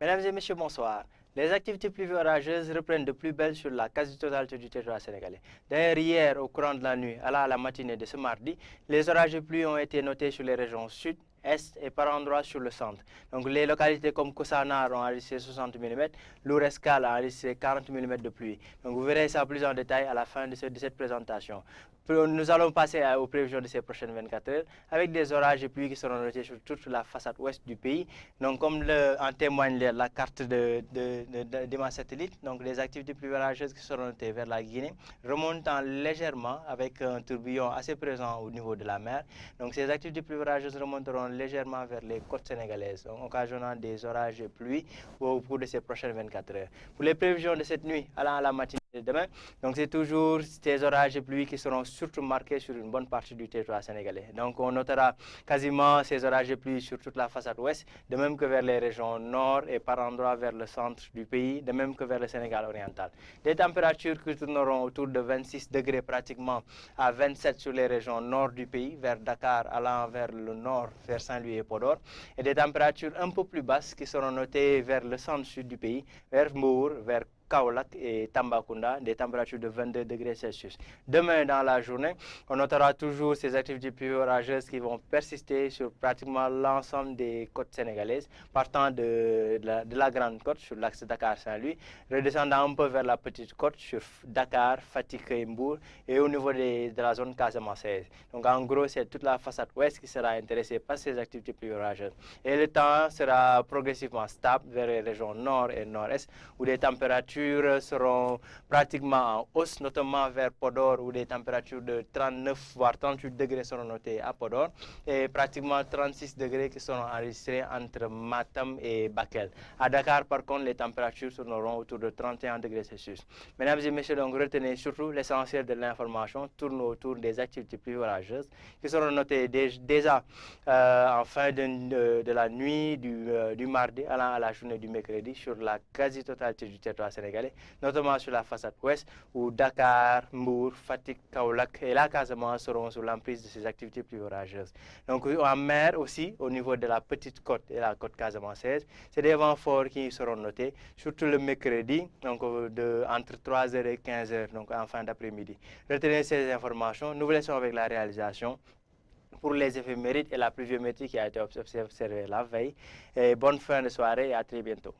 Mesdames et messieurs, bonsoir. Les activités pluvieuses orageuses reprennent de plus belle sur la quasi-totalité du territoire sénégalais. D'ailleurs, hier, au courant de la nuit, à la matinée de ce mardi, les orages de pluie ont été notés sur les régions sud, est et par endroits sur le centre. Donc les localités comme Koussanar ont enregistré 60 mm, Lourescal a enregistré 40 mm de pluie. Donc vous verrez ça plus en détail à la fin de cette présentation. Nous allons passer aux prévisions de ces prochaines 24 heures avec des orages et pluies qui seront notés sur toute la façade ouest du pays. Donc comme en témoigne la carte de ma satellite, donc les activités pluvieuses orageuses qui seront notées vers la Guinée, remontant légèrement avec un tourbillon assez présent au niveau de la mer. Donc ces activités pluvieuses orageuses remonteront légèrement vers les côtes sénégalaises, donc, occasionnant des orages et pluies au cours de ces prochaines 24 heures. Pour les prévisions de cette nuit allant à la matinée de demain, donc c'est toujours ces orages et pluies qui seront surtout marqués sur une bonne partie du territoire sénégalais. Donc on notera quasiment ces orages et pluies sur toute la façade ouest, de même que vers les régions nord et par endroits vers le centre du pays, de même que vers le Sénégal oriental. Des températures qui tourneront autour de 26 degrés pratiquement à 27 sur les régions nord du pays, vers Dakar allant vers le nord, vers Saint-Louis et Podor, et des températures un peu plus basses qui seront notées vers le centre-sud du pays, vers Mbour, vers Kaolack et Tambacounda, des températures de 22 degrés Celsius. Demain, dans la journée, on notera toujours ces activités pluvieuses orageuses qui vont persister sur pratiquement l'ensemble des côtes sénégalaises, partant de la Grande Côte sur l'axe Dakar-Saint-Louis, redescendant un peu vers la Petite Côte sur Dakar, Fatick et Mbour, et au niveau de la zone casamançaise. Donc en gros, c'est toute la façade ouest qui sera intéressée par ces activités pluvieuses orageuses. Et le temps sera progressivement stable vers les régions nord et nord-est, où les températures seront pratiquement en hausse, notamment vers Podor, où des températures de 39 voire 38 degrés seront notées à Podor, et pratiquement 36 degrés qui seront enregistrés entre Matam et Bakel. À Dakar, par contre, les températures seront autour de 31 degrés Celsius. Mesdames et messieurs, donc retenez surtout l'essentiel de l'information tourne autour des activités pluvieuses orageuses qui seront notées déjà en fin de la nuit du mardi allant à la journée du mercredi sur la quasi-totalité du territoire sénégalais, notamment sur la façade ouest où Dakar, Mbour, Fatick, Kaolack et la Casamance seront sous l'emprise de ces activités pluvieuses orageuses. Donc en mer aussi, au niveau de la Petite Côte et la côte casamançaise, c'est des vents forts qui seront notés, surtout le mercredi, donc entre 3h et 15h, donc en fin d'après-midi. Retenez ces informations, nous vous laissons avec la réalisation pour les éphémérides et la pluviométrie qui a été observée la veille. Et bonne fin de soirée et à très bientôt.